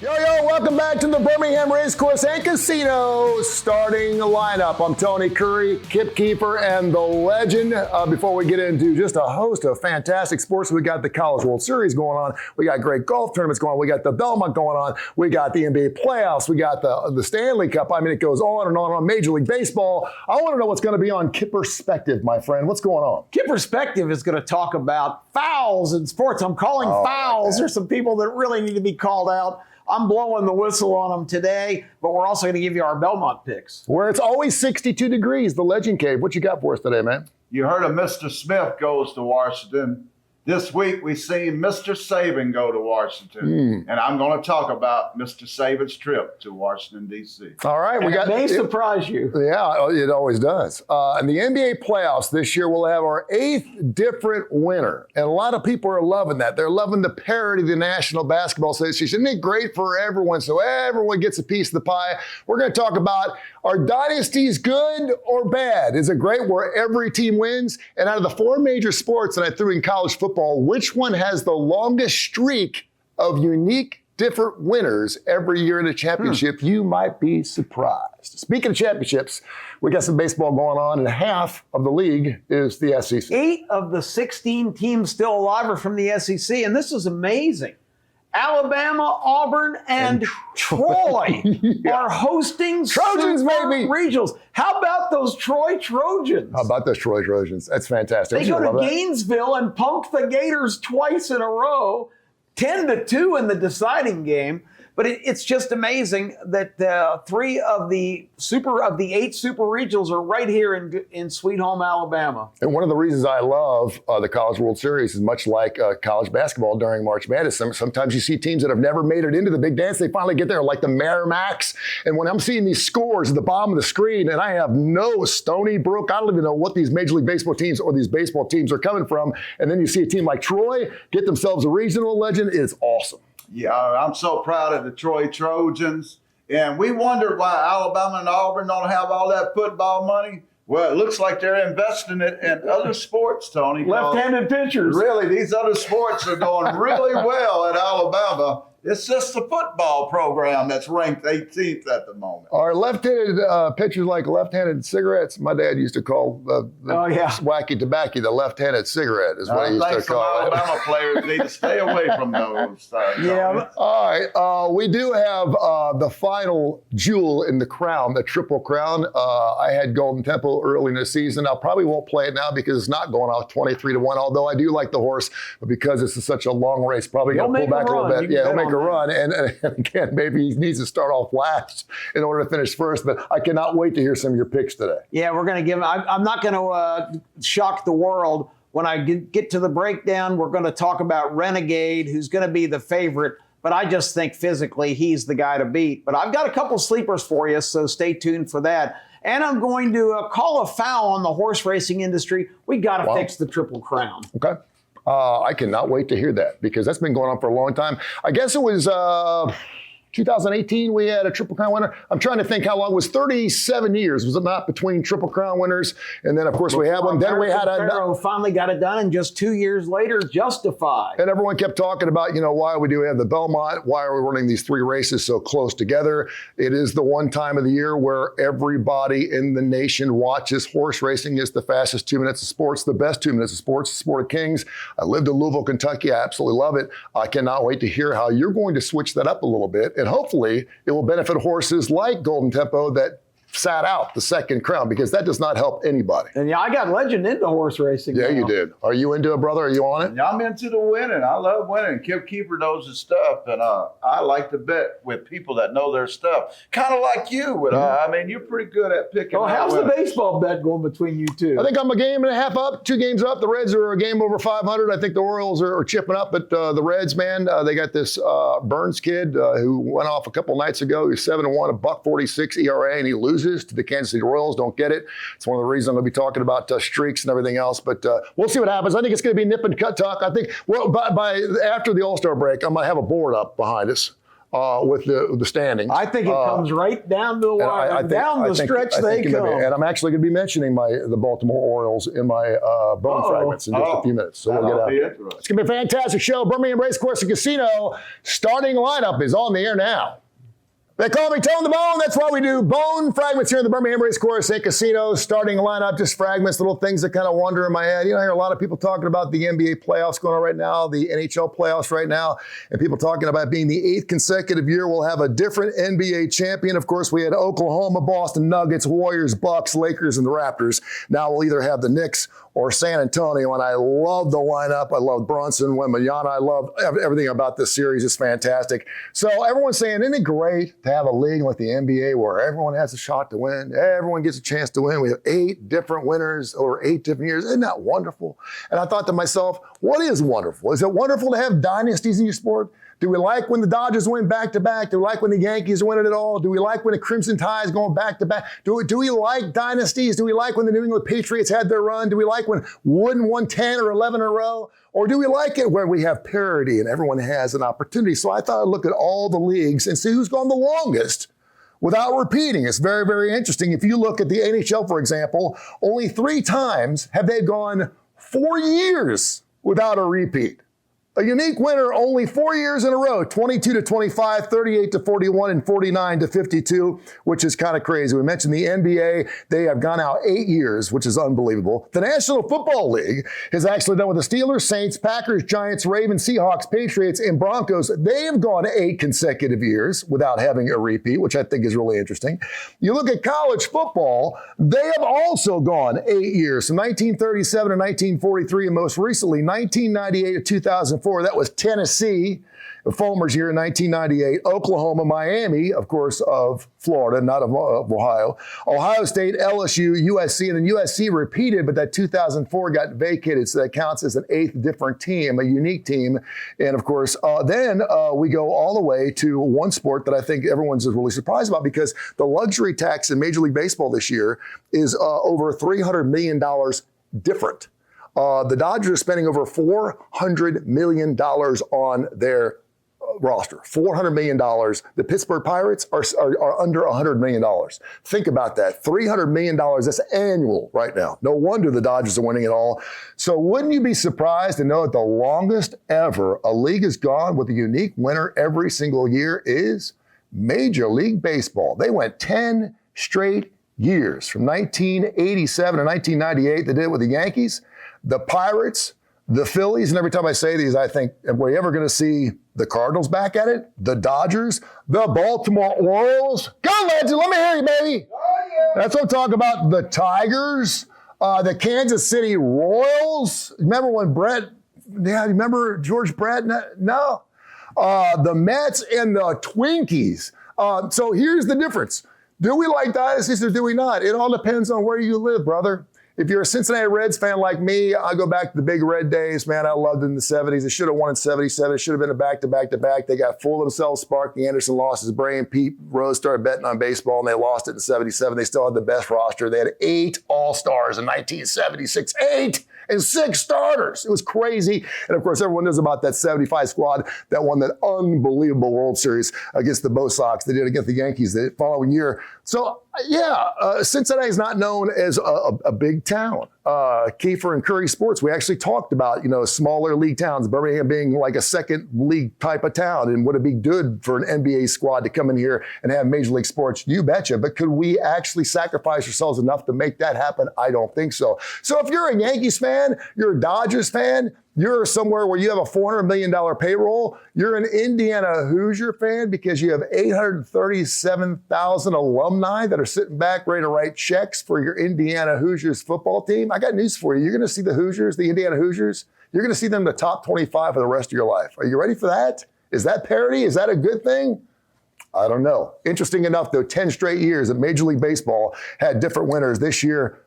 Welcome back to the Birmingham Racecourse and Casino starting lineup. I'm Tony Curry, Kip Keefer, and the legend. Before we get into just a host of fantastic sports, we got the College World Series going on. We got great golf tournaments going on. We got the Belmont going on. We got the NBA playoffs. We got the Stanley Cup. I mean, it goes on and on. Major League Baseball. I want to know what's going to be on Kip Perspective, my friend. What's going on? Kip Perspective is going to talk about fouls in sports. I'm calling fouls. There's some people that really need to be called out. I'm blowing the whistle on them today, but we're also going to give you our Belmont picks. Where it's always 62 degrees, the Legend Cave. What you got for us today, man? You heard of Mr. Smith goes to Washington. This week, we seen Mr. Saban go to Washington, and I'm going to talk about Mr. Saban's trip to Washington, D.C. All right. It may surprise you. Yeah, it always does. In the NBA playoffs this year, we'll have our 8th different winner, and a lot of people are loving that. They're loving the parity of the National Basketball Association. Isn't it great for everyone? So everyone gets a piece of the pie. We're going to talk about, are dynasties good or bad? Is it great where every team wins? And out of the 4 major sports that I threw in college football, which one has the longest streak of unique, different winners every year in a championship? You might be surprised. Speaking of championships, we got some baseball going on, and half of the league is the SEC. 8 of the 16 teams still alive are from the SEC, and this is amazing. Alabama, Auburn, and Troy are hosting Trojans, baby. regionals. How about those Troy Trojans? How about those Troy Trojans? That's fantastic. They go to Gainesville and punk the Gators twice in a row, 10-2 in the deciding game. But it's just amazing that 3 of the 8 super regionals are right here in Sweet Home, Alabama. And one of the reasons I love the College World Series is much like college basketball during March Madness. Sometimes you see teams that have never made it into the big dance. They finally get there, like the Merrimacks. And when I'm seeing these scores at the bottom of the screen, and I have no Stony Brook, I don't even know what these Major League Baseball teams or these baseball teams are coming from. And then you see a team like Troy get themselves a regional legend. It's awesome. Yeah, I'm so proud of the Troy Trojans. And we wondered why Alabama and Auburn don't have all that football money. Well, it looks like they're investing it in other sports, Tony. Left-handed pitchers. Really, these other sports are going really well at Alabama. It's just the football program that's ranked 18th at the moment. Are left-handed pitchers like left-handed cigarettes? My dad used to call the wacky tobacco the left-handed cigarette is what he used to call it. Alabama players need to stay away from those. All right. We do have the final jewel in the crown, the Triple Crown. I had Golden Tempo early in the season. I probably won't play it now because it's not going off 23-1, although I do like the horse, but because it's such a long race, probably going to pull back a little bit. Yeah, he'll make a run, and again, maybe he needs to start off last in order to finish first, but I cannot wait to hear some of your picks today. Yeah, we're going to give, I'm not going to shock the world. When I get to the breakdown, we're going to talk about Renegade, who's going to be the favorite, but I just think physically he's the guy to beat. But I've got a couple sleepers for you, so stay tuned for that. And I'm going to call a foul on the horse racing industry. We got to fix the Triple Crown. Okay. I cannot wait to hear that because that's been going on for a long time. I guess it was 2018 we had a Triple Crown winner. I'm trying to think how long. It was 37 years, was it not, between Triple Crown winners? And then, of course, we had one. Then we had Pharaoh finally got it done, and just 2 years later, Justified. And everyone kept talking about, why we do have the Belmont? Why are we running these 3 races so close together? It is the one time of the year where everybody in the nation watches horse racing. It's the fastest 2 minutes of sports, the best 2 minutes of sports, the sport of kings. I lived in Louisville, Kentucky. I absolutely love it. I cannot wait to hear how you're going to switch that up a little bit. And hopefully it will benefit horses like Golden Tempo that sat out the second crown, because that does not help anybody. And yeah, I got Legend into horse racing. Yeah, you did. Are you into it, brother? Are you on it? Yeah, I'm into the winning. I love winning. Kip Keefer knows his stuff, and I like to bet with people that know their stuff. Kind of like you. But, I mean, you're pretty good at picking. Oh, how's the baseball bet going between you two? I think I'm a game and a half up, 2 games up. The Reds are a game over 500. I think the Orioles are chipping up, but the Reds, man, they got this Burns kid who went off a couple nights ago. He's 7-1, a $1.46 ERA, and he loses to the Kansas City Royals. Don't get it. It's one of the reasons I'm going to be talking about streaks and everything else. But we'll see what happens. I think it's going to be nip and cut talk. I think, well, by after the All-Star break, I'm going to have a board up behind us with the standings. I think it comes right down the wire, down the stretch they come. And I'm actually going to be mentioning the Baltimore Orioles in my bone fragments in just a few minutes. So we'll get out. It's going to be a fantastic show. Birmingham Racecourse and Casino starting lineup is on the air now. They call me Tone the Bone. That's why we do bone fragments here in the Birmingham Racecourse and Casino. Starting lineup, just fragments, little things that kind of wander in my head. You know, I hear a lot of people talking about the NBA playoffs going on right now, the NHL playoffs right now, and people talking about being the 8th consecutive year we'll have a different NBA champion. Of course, we had Oklahoma, Boston Nuggets, Warriors, Bucks, Lakers, and the Raptors. Now we'll either have the Knicks or San Antonio, and I love the lineup. I love Brunson, Wembanyama. I love everything about this series. It's fantastic. So everyone's saying, isn't it great to have a league like the NBA where everyone has a shot to win? Everyone gets a chance to win. We have 8 different winners over 8 different years. Isn't that wonderful? And I thought to myself, what is wonderful? Is it wonderful to have dynasties in your sport? Do we like when the Dodgers win back-to-back? Do we like when the Yankees win it all? Do we like when the Crimson Tide is going back-to-back? Do we like dynasties? Do we like when the New England Patriots had their run? Do we like when Wooden won 10 or 11 in a row? Or do we like it where we have parity and everyone has an opportunity? So I thought I'd look at all the leagues and see who's gone the longest without repeating. It's very, very interesting. If you look at the NHL, for example, only 3 times have they gone 4 years without a repeat. A unique winner only 4 years in a row, 22-25, 38-41, and 49-52, which is kind of crazy. We mentioned the NBA. They have gone out 8 years, which is unbelievable. The National Football League has actually done with the Steelers, Saints, Packers, Giants, Ravens, Seahawks, Patriots, and Broncos. They have gone 8 consecutive years without having a repeat, which I think is really interesting. You look at college football, they have also gone 8 years, from 1937 to 1943, and most recently, 1998 to 2004. That was Tennessee, Fulmer's year in 1998, Oklahoma, Miami, of course, of Florida, not of Ohio, Ohio State, LSU, USC, and then USC repeated, but that 2004 got vacated, so that counts as an 8th different team, a unique team. And of course, then we go all the way to one sport that I think everyone's really surprised about, because the luxury tax in Major League Baseball this year is over $300 million different. The Dodgers are spending over $400 million on their roster. $400 million. The Pittsburgh Pirates are under $100 million. Think about that. $300 million, that's annual right now. No wonder the Dodgers are winning it all. So wouldn't you be surprised to know that the longest ever a league has gone with a unique winner every single year is Major League Baseball. They went 10 straight years from 1987 to 1998. They did it with the Yankees, the Pirates, the Phillies, and every time I say these, I think, are we ever going to see the Cardinals back at it? The Dodgers, the Baltimore Orioles. Go, Legend, let me hear you, baby. Oh, yeah. That's what I'm talking about. The Tigers, the Kansas City Royals. Remember when remember George Brett? No. The Mets and the Twinkies. So here's the difference. Do we like dynasties or do we not? It all depends on where you live, brother. If you're a Cincinnati Reds fan like me, I go back to the big Red days. Man, I loved it in the 70s. They should have won in 77. It should have been a back-to-back-to-back. They got full of themselves. Sparky Anderson lost his brain. Pete Rose started betting on baseball, and they lost it in 77. They still had the best roster. They had 8 All-Stars in 1976. 8 and 6 starters. It was crazy. And, of course, everyone knows about that 75 squad that won that unbelievable World Series against the Bo Sox. They did against the Yankees the following year. So, Cincinnati is not known as a big town. Keefer and Curry Sports, we actually talked about, smaller league towns, Birmingham being like a second league type of town. And would it be good for an NBA squad to come in here and have Major League Sports? You betcha. But could we actually sacrifice ourselves enough to make that happen? I don't think so. So if you're a Yankees fan, you're a Dodgers fan, you're somewhere where you have a $400 million payroll, you're an Indiana Hoosier fan because you have 837,000 alumni that are sitting back ready to write checks for your Indiana Hoosiers football team. I got news for you. You're going to see the Hoosiers, the Indiana Hoosiers, you're going to see them in the top 25 for the rest of your life. Are you ready for that? Is that parity? Is that a good thing? I don't know. Interesting enough, though, 10 straight years that Major League Baseball had different winners. This year,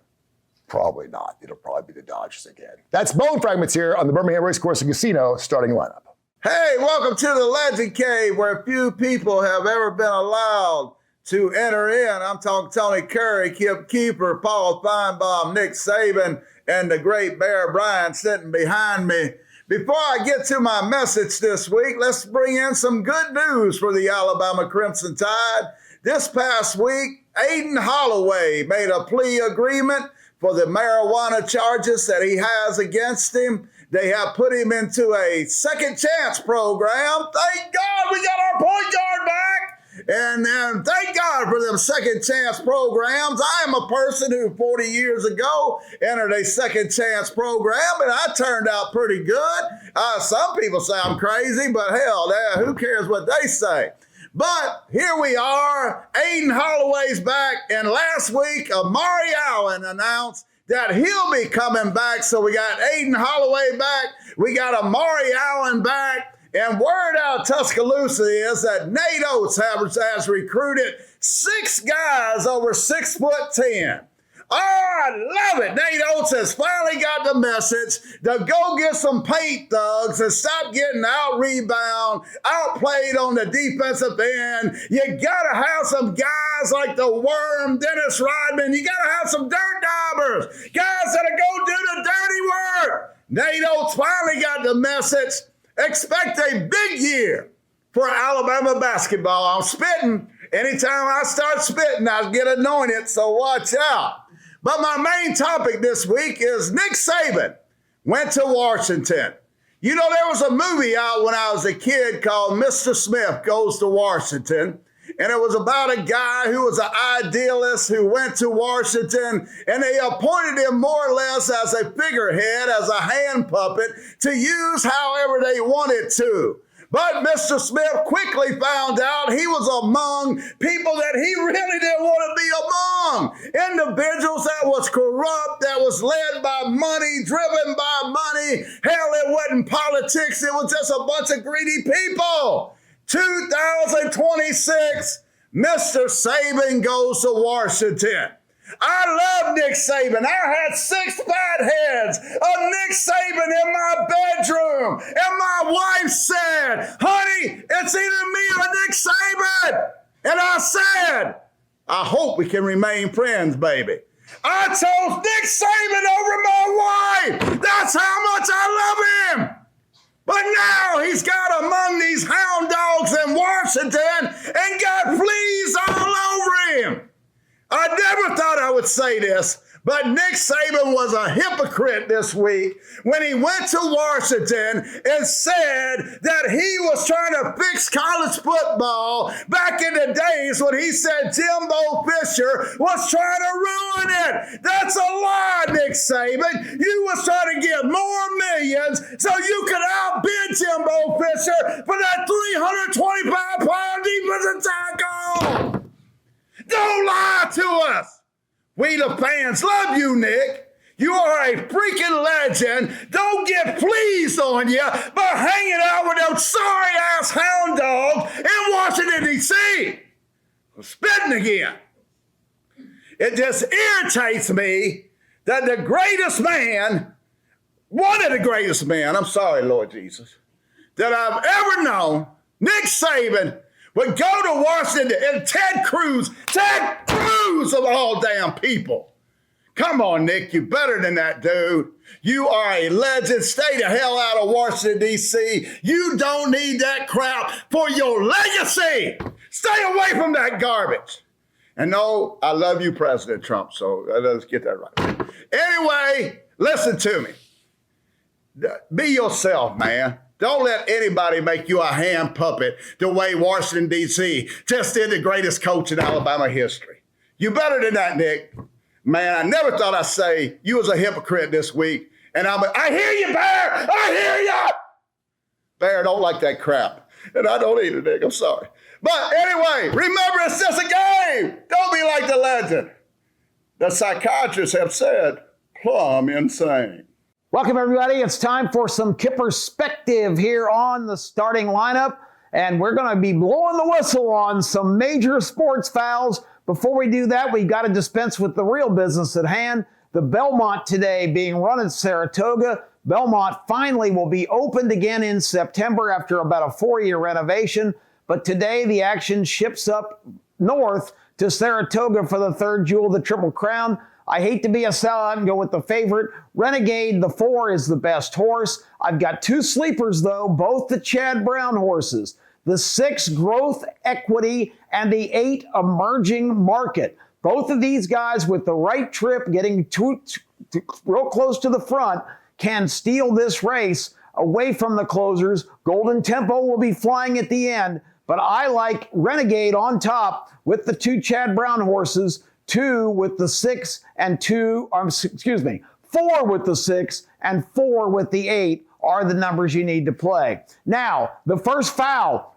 probably not. It'll probably be the Dodgers again. That's Bone Fragments here on the Birmingham Racecourse and Casino starting lineup. Hey, welcome to the Legend Cave, where few people have ever been allowed to enter in. I'm talking Tony Curry, Kip Keefer, Paul Feinbaum, Nick Saban, and the great Bear Bryant sitting behind me. Before I get to my message this week, let's bring in some good news for the Alabama Crimson Tide. This past week, Aiden Holloway made a plea agreement for the marijuana charges that he has against him. They have put him into a second chance program. Thank God we got our point guard back. And thank God for them second chance programs. I am a person who 40 years ago entered a second chance program, and I turned out pretty good. Some people say I'm crazy, but hell, who cares what they say? But here we are. Aiden Holloway's back, and last week, Amari Allen announced that he'll be coming back. So we got Aiden Holloway back. We got Amari Allen back. And word out of Tuscaloosa is that Nate Oates has recruited 6 guys over 6'10". Oh, I love it. Nate Oates has finally got the message to go get some paint thugs and stop getting out-rebound, outplayed on the defensive end. You got to have some guys like the Worm, Dennis Rodman. You got to have some dirt daubers, guys that'll go do the dirty work. Nate Oates finally got the message. Expect a big year for Alabama basketball. I'm spitting. Anytime I start spitting, I get anointed, so watch out. But my main topic this week is Nick Saban went to Washington. You know, there was a movie out when I was a kid called Mr. Smith Goes to Washington. And it was about a guy who was an idealist who went to Washington, and they appointed him more or less as a figurehead, as a hand puppet, to use however they wanted to. But Mr. Smith quickly found out he was among people that he really didn't want to be among. Individuals that was corrupt, that was led by money, driven by money. Hell, it wasn't politics. It was just a bunch of greedy people. 2026, Mr. Saban goes to Washington. I love Nick Saban. I had 6 fat heads of Nick Saban in my bedroom. And my wife said, honey, it's either me or Nick Saban. And I said, I hope we can remain friends, baby. I chose Nick Saban over my wife. That's how much I love him. But now he's got among these hound dogs in Washington and got fleas all over him. I never thought I would say this, but Nick Saban was a hypocrite this week when he went to Washington and said that he was trying to fix college football back in the days when he said Jimbo Fisher was trying to ruin it. That's a lie, Nick Saban. You was trying to get more millions so you could outbid Jimbo Fisher for that 325-pound defensive tackle. Don't lie to us. We the fans love you, Nick. You are a freaking legend. Don't get fleas on you by hanging out with those sorry-ass hound dogs in Washington, D.C. I'm spitting again. It just irritates me that the greatest man, one of the greatest men, I'm sorry, Lord Jesus, that I've ever known, Nick Saban, would go to Washington and Ted Cruz of all damn people. Come on, Nick, you better than that, dude. You are a legend. Stay the hell out of Washington, D.C. You don't need that crap for your legacy. Stay away from that garbage. And no, I love you, President Trump, so let's get that right. Anyway, listen to me. Be yourself, man. Don't let anybody make you a hand puppet the way Washington, D.C. just did the greatest coach in Alabama history. You better than that, Nick. Man, I never thought I'd say you was a hypocrite this week. And I hear you, Bear. I hear you. Bear don't like that crap. And I don't either, Nick. I'm sorry. But anyway, remember, it's just a game. Don't be like the legend. The psychiatrists have said, plumb insane. Welcome, everybody. It's time for some Kip perspective here on the starting lineup. And we're going to be blowing the whistle on some major sports fouls. Before we do that, we've got to dispense with the real business at hand. The Belmont today being run in Saratoga. Belmont finally will be opened again in September after about a 4-year renovation. But today the action ships up north to Saratoga for the third jewel of the Triple Crown. I hate to be a sellout and go with the favorite. Renegade, the 4, is the best horse. I've got 2 sleepers, though, both the Chad Brown horses. The 6, Growth Equity, and the 8, Emerging Market. Both of these guys with the right trip, getting real close to the front, can steal this race away from the closers. Golden Tempo will be flying at the end, but I like Renegade on top with the 2 Chad Brown horses, 2 with the 6 and 4 with the 6 and 4 with the 8 are the numbers you need to play. Now, the first foul.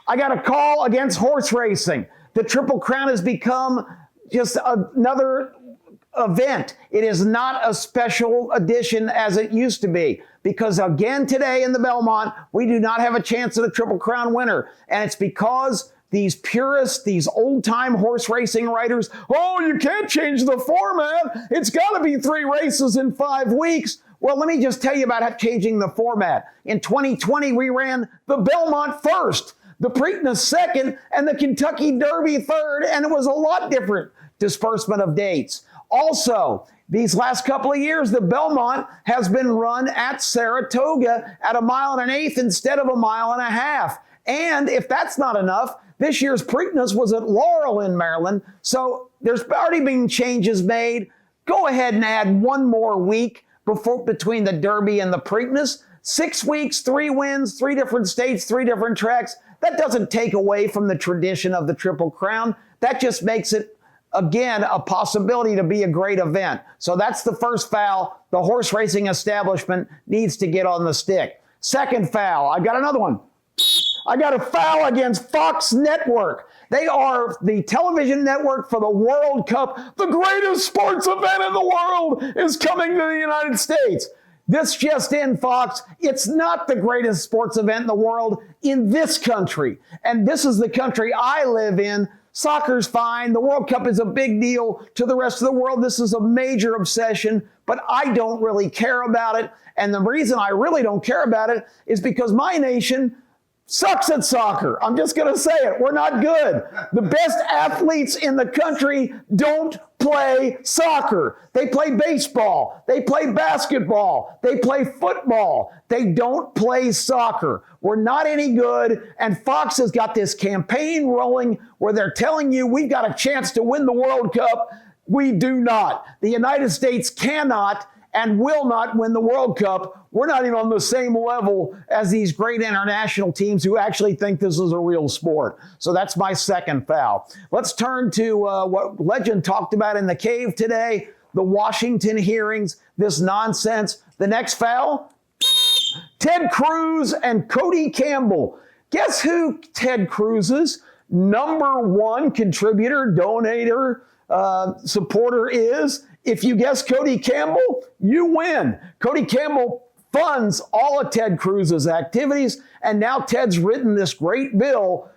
I got a call against horse racing. The Triple Crown has become just another event. It is not a special edition as it used to be, because again today in the Belmont, we do not have a chance at a Triple Crown winner. And it's because these purists, these old-time horse racing writers, oh, you can't change the format. It's got to be 3 races in 5 weeks. Well, let me just tell you about changing the format. In 2020, we ran the Belmont first, the Preakness second, and the Kentucky Derby third, and it was a lot different disbursement of dates. Also, these last couple of years, the Belmont has been run at Saratoga at 1 1/8 instead of 1.5 miles. And if that's not enough, this year's Preakness was at Laurel in Maryland. So there's already been changes made. Go ahead and add 1 more week between the Derby and the Preakness. 6 weeks, 3 wins, 3 different states, 3 different tracks. That doesn't take away from the tradition of the Triple Crown. That just makes it, again, a possibility to be a great event. So that's the first foul. The horse racing establishment needs to get on the stick. Second foul. I got another one. I got a foul against Fox Network. They are the television network for the World Cup. The greatest sports event in the world is coming to the United States. This just in, Fox, it's not the greatest sports event in the world in this country. And this is the country I live in. Soccer's fine. The World Cup is a big deal to the rest of the world. This is a major obsession, but I don't really care about it. And the reason I really don't care about it is because my nation sucks at soccer. I'm just going to say it. We're not good. The best athletes in the country don't play soccer. They play baseball. They play basketball. They play football. They don't play soccer. We're not any good. And Fox has got this campaign rolling where they're telling you we've got a chance to win the World Cup. We do not. The United States cannot and will not win the World Cup. We're not even on the same level as these great international teams who actually think this is a real sport. So that's my second foul. Let's turn to what Legend talked about in the cave today, the Washington hearings, this nonsense. The next foul, Ted Cruz and Cody Campbell. Guess who Ted Cruz's #1 contributor, donator, supporter is? If you guess Cody Campbell, you win. Cody Campbell funds all of Ted Cruz's activities, and now Ted's written this great bill.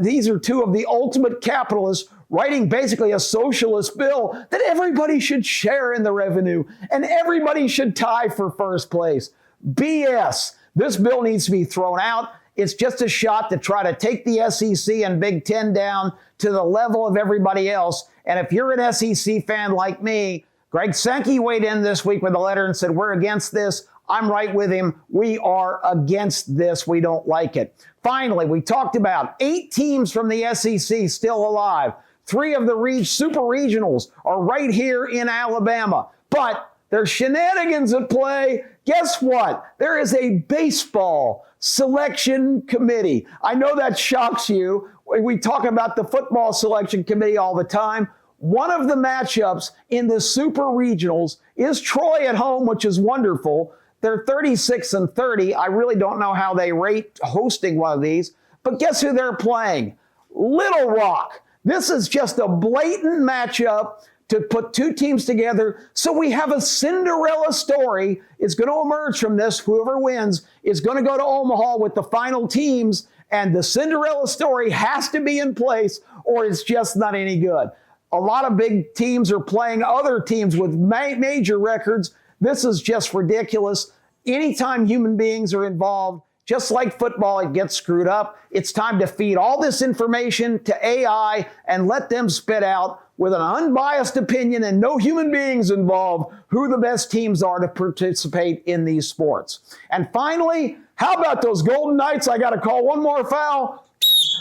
These are 2 of the ultimate capitalists writing basically a socialist bill that everybody should share in the revenue and everybody should tie for first place. BS. This bill needs to be thrown out. It's just a shot to try to take the SEC and Big Ten down to the level of everybody else. And if you're an SEC fan like me, Greg Sankey weighed in this week with a letter and said, we're against this. I'm right with him. We are against this. We don't like it. Finally, we talked about 8 teams from the SEC still alive. 3 of the super regionals are right here in Alabama. But there's shenanigans at play. Guess what? There is a baseball selection committee. I know that shocks you. We talk about the football selection committee all the time. One of the matchups in the super regionals is Troy at home, which is wonderful. They're 36-30. I really don't know how they rate hosting one of these. But guess who they're playing? Little Rock. This is just a blatant matchup to put 2 teams together. So we have a Cinderella story. It's going to emerge from this. Whoever wins is going to go to Omaha with the final teams. And the Cinderella story has to be in place or it's just not any good. A lot of big teams are playing other teams with major records. This is just ridiculous. Anytime human beings are involved, Just like football, it gets screwed up. It's time to feed all this information to AI and let them spit out with an unbiased opinion and no human beings involved who the best teams are to participate in these sports. And finally, how about those Golden Knights? I got to call one more foul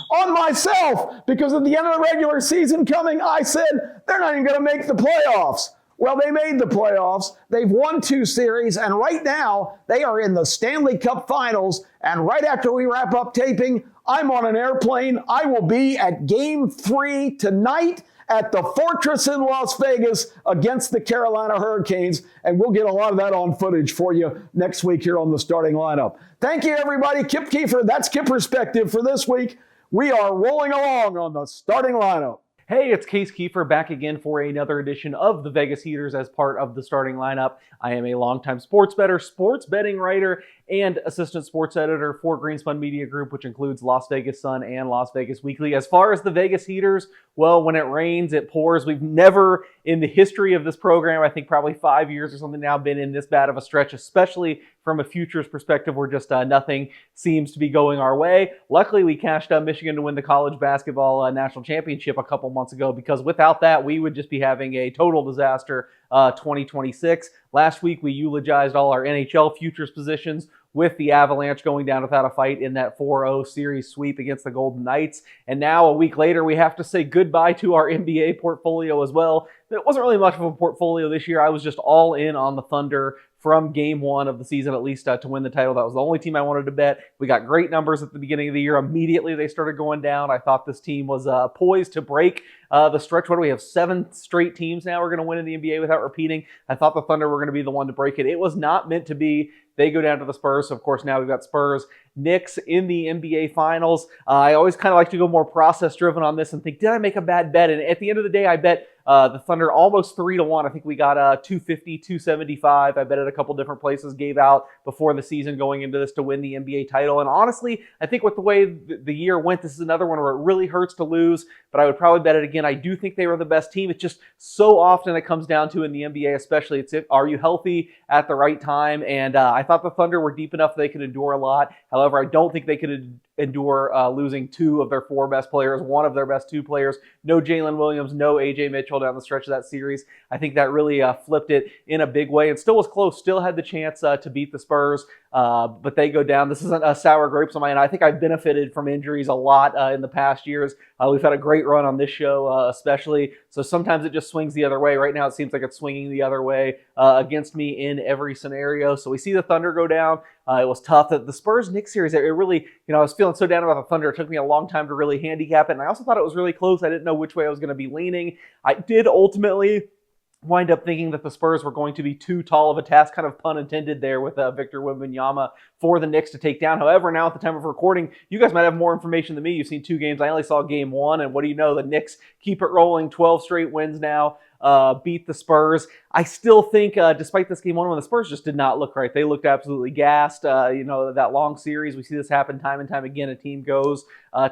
on myself, because at the end of the regular season coming, I said they're not even going to make the playoffs. Well, they made the playoffs. They've won 2 series, and right now they are in the Stanley Cup Finals. And right after we wrap up taping, I'm on an airplane. I will be at Game 3 tonight at the Fortress in Las Vegas against the Carolina Hurricanes, and we'll get a lot of that on footage for you next week here on the starting lineup. Thank you, everybody. Kip Keefer, that's Kip Perspective for this week. We are rolling along on the starting lineup. Hey, it's Case Keefer back again for another edition of the Vegas Heaters as part of the starting lineup. I am a longtime sports bettor, sports betting writer, and assistant sports editor for Greenspun Media Group, which includes Las Vegas Sun and Las Vegas Weekly. As far as the Vegas Heaters, well, when it rains, it pours. We've never, in the history of this program, I think probably 5 years or something now, been in this bad of a stretch, especially from a futures perspective where just nothing seems to be going our way. Luckily, we cashed out Michigan to win the college basketball national championship a couple months ago, because without that, we would just be having a total disaster 2026. Last week, we eulogized all our NHL futures positions with the Avalanche going down without a fight in that 4-0 series sweep against the Golden Knights. And now, a week later, we have to say goodbye to our NBA portfolio as well. It wasn't really much of a portfolio this year. I was just all in on the Thunder from game 1 of the season, at least to win the title. That was the only team I wanted to bet. We got great numbers at the beginning of the year. Immediately, they started going down. I thought this team was poised to break the stretch. What do we have? 7 straight teams now we're going to win in the NBA without repeating. I thought the Thunder were going to be the one to break it. It was not meant to be. They go down to the Spurs. So, of course, now we've got Spurs, Knicks in the NBA Finals. I always kind of like to go more process-driven on this and think, did I make a bad bet? And at the end of the day, I bet the Thunder almost 3-1. I think we got 250, 275. I bet at a couple different places, gave out before the season going into this to win the NBA title. And honestly, I think with the way the year went, this is another one where it really hurts to lose, but I would probably bet it again. I do think they were the best team. It's just so often it comes down to in the NBA, especially, are you healthy at the right time? And I thought the Thunder were deep enough they could endure a lot. However, I don't think they could endure losing 2 of their 4 best players, 1 of their best 2 players. No Jalen Williams, no AJ Mitchell down the stretch of that series. I think that really flipped it in a big way, and still was close, still had the chance to beat the Spurs, but they go down. This isn't a sour grapes on my end. I think I've benefited from injuries a lot in the past years. We've had a great run on this show, especially, so sometimes it just swings the other way. Right now it seems like it's swinging the other way against me in every scenario. So we see the Thunder go down. It was tough. The Spurs-Knicks series, it really, I was feeling so down about the Thunder. It took me a long time to really handicap it, and I also thought it was really close. I didn't know which way I was going to be leaning. I did ultimately wind up thinking that the Spurs were going to be too tall of a task, kind of pun intended there, with Victor Wembanyama for the Knicks to take down. However, now at the time of recording, you guys might have more information than me. You've seen 2 games. I only saw game 1, and what do you know? The Knicks keep it rolling, 12 straight wins now. Beat the Spurs. I still think, despite this game 1, when the Spurs just did not look right, they looked absolutely gassed. That long series, we see this happen time and time again. A team goes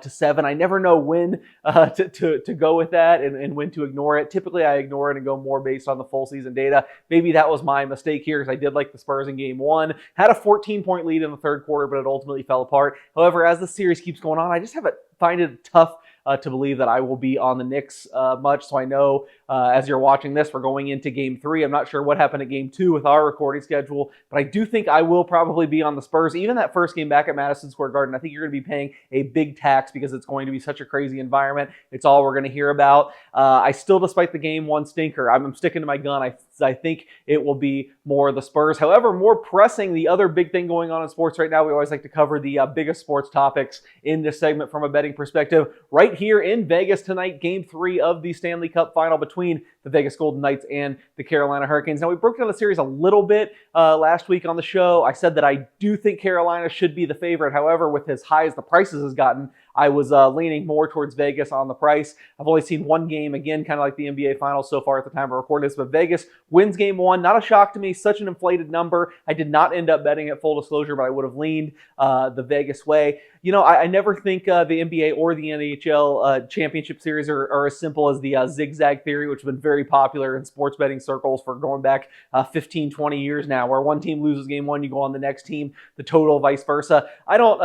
to 7. I never know when to go with that and when to ignore it. Typically, I ignore it and go more based on the full season data. Maybe that was my mistake here, because I did like the Spurs in game 1. Had a 14-point lead in the third quarter, but it ultimately fell apart. However, as the series keeps going on, I just find it tough to believe that I will be on the Knicks much. So I know as you're watching this, we're going into game 3. I'm not sure what happened at game 2 with our recording schedule, but I do think I will probably be on the Spurs. Even that first game back at Madison Square Garden, I think you're going to be paying a big tax because it's going to be such a crazy environment. It's all we're going to hear about. I still, despite the game 1 stinker, I'm sticking to my gun. I think it will be more the Spurs. However, more pressing, the other big thing going on in sports right now, we always like to cover the biggest sports topics in this segment from a betting perspective. Right here in Vegas tonight, game 3 of the Stanley Cup Final between the Vegas Golden Knights and the Carolina Hurricanes. Now, we broke down the series a little bit last week on the show. I said that I do think Carolina should be the favorite. However, with as high as the prices has gotten, I was leaning more towards Vegas on the price. I've only seen 1 game, again, kind of like the NBA Finals so far at the time of recording this, but Vegas wins game 1. Not a shock to me, such an inflated number. I did not end up betting it, full disclosure, but I would have leaned the Vegas way. I never think the NBA or the NHL championship series are as simple as the zigzag theory, which has been very popular in sports betting circles for going back 15, 20 years now, where one team loses game one, you go on the next team, the total, vice versa. I don't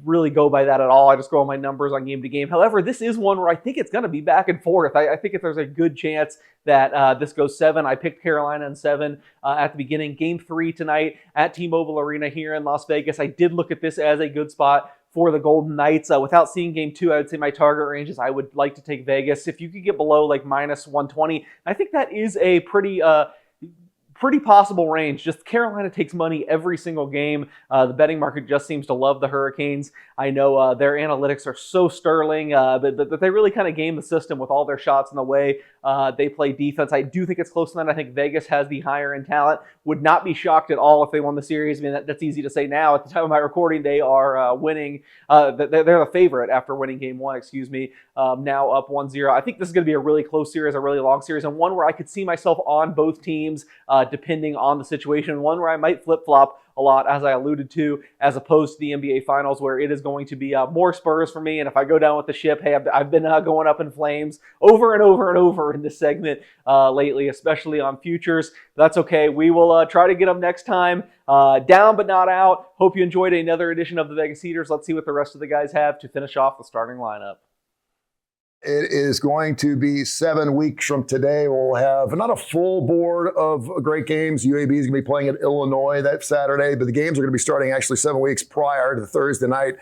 really go by that at all. I just go on my numbers on game to game. However, this is one where I think it's going to be back and forth. I think if there's a good chance that this goes 7. I picked Carolina in 7 at the beginning. Game 3 tonight at T-Mobile Arena here in Las Vegas. I did look at this as a good spot for the Golden Knights. Without seeing game 2, I would say my target range is I would like to take Vegas. If you could get below like minus 120, I think that is a pretty possible range. Just Carolina takes money every single game. The betting market just seems to love the Hurricanes. I know their analytics are so sterling, but they really kind of game the system with all their shots and the way they play defense. I do think it's close to that. I think Vegas has the higher end talent. Would not be shocked at all if they won the series. I mean, that's easy to say now. At the time of my recording, they are winning. They're the favorite after winning game 1, now up 1-0. I think this is going to be a really close series, a really long series, and one where I could see myself on both teams depending on the situation. One where I might flip-flop a lot, as I alluded to, as opposed to the NBA Finals, where it is going to be more Spurs for me. And if I go down with the ship, hey, I've been going up in flames over and over and over in this segment lately, especially on futures. That's okay. We will try to get them next time. Down but not out. Hope you enjoyed another edition of the Vegas Heaters. Let's see what the rest of the guys have to finish off the starting lineup. It is going to be 7 weeks from today. We'll have not a full board of great games. UAB is going to be playing at Illinois that Saturday, but the games are going to be starting actually 7 weeks prior to the Thursday night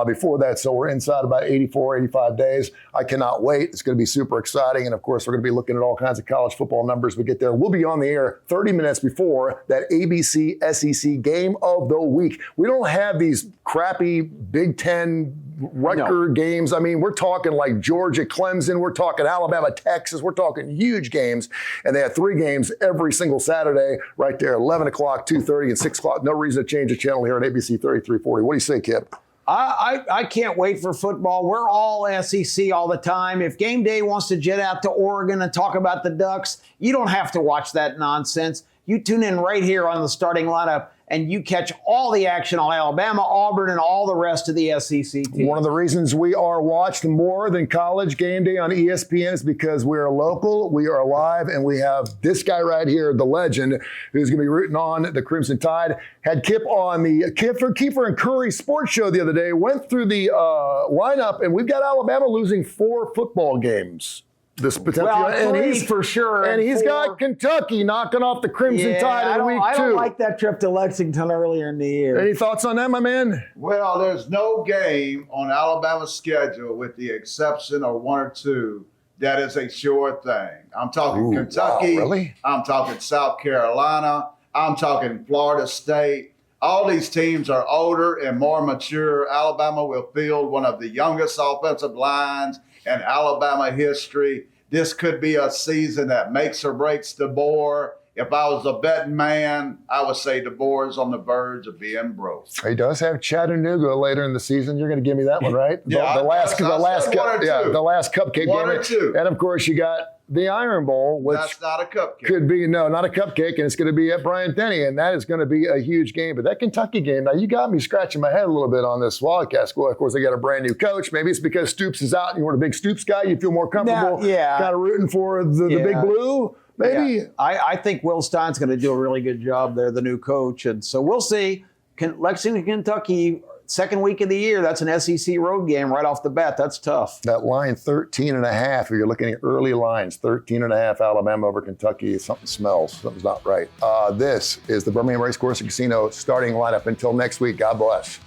before that. So we're inside about 84, 85 days. I cannot wait. It's going to be super exciting. And of course, we're going to be looking at all kinds of college football numbers. We get there. We'll be on the air 30 minutes before that ABC SEC game of the week. We don't have these crappy Big Ten Rutgers games. I mean, we're talking like Georgia, Clemson. We're talking Alabama, Texas. We're talking huge games. And they have 3 games every single Saturday right there, 11 o'clock, 2:30, and 6 o'clock. No reason to change the channel here at ABC 3340. What do you say, Kip? I can't wait for football. We're all SEC all the time. If Game Day wants to jet out to Oregon and talk about the Ducks, you don't have to watch that nonsense. You tune in right here on the starting lineup, and you catch all the action on Alabama, Auburn, and all the rest of the SEC teams. One of the reasons we are watched more than college game day on ESPN is because we are local, we are live, and we have this guy right here, the legend, who's going to be rooting on the Crimson Tide. Had Kip on the Keefer and Curry Sports Show the other day, went through the lineup, and we've got Alabama losing 4 football games. This potential, well, and 3 he's for sure, and he's 4. got Kentucky knocking off the Crimson Tide in week 2. I don't like that trip to Lexington earlier in the year. Any thoughts on that, my man? Well, there's no game on Alabama's schedule, with the exception of 1 or 2, that is a sure thing. I'm talking Kentucky. Wow, really? I'm talking South Carolina. I'm talking Florida State. All these teams are older and more mature. Alabama will field one of the youngest offensive lines in Alabama history. This could be a season that makes or breaks DeBoer. If I was a betting man, I would say DeBoer is on the verge of being broke. He does have Chattanooga later in the season. You're going to give me that one, right? Yeah, the last cupcake 1 or game. 2. And of course, you got the Iron Bowl, which that's not a cupcake. Could be not a cupcake, and it's going to be at Bryant-Denny, and that is going to be a huge game. But that Kentucky game, now you got me scratching my head a little bit on this Wildcat school. Of course, they got a brand new coach. Maybe it's because Stoops is out, and you weren't a big Stoops guy. You feel more comfortable, kind of rooting for the Big Blue. Maybe. Yeah. I think Will Stein's going to do a really good job there, the new coach, and so we'll see. Lexington, Kentucky. Second week of the year, that's an SEC road game right off the bat. That's tough. That line 13.5, if you're looking at early lines, 13.5 Alabama over Kentucky. Something smells. Something's not right. This is the Birmingham Racecourse and Casino starting lineup. Until next week, God bless.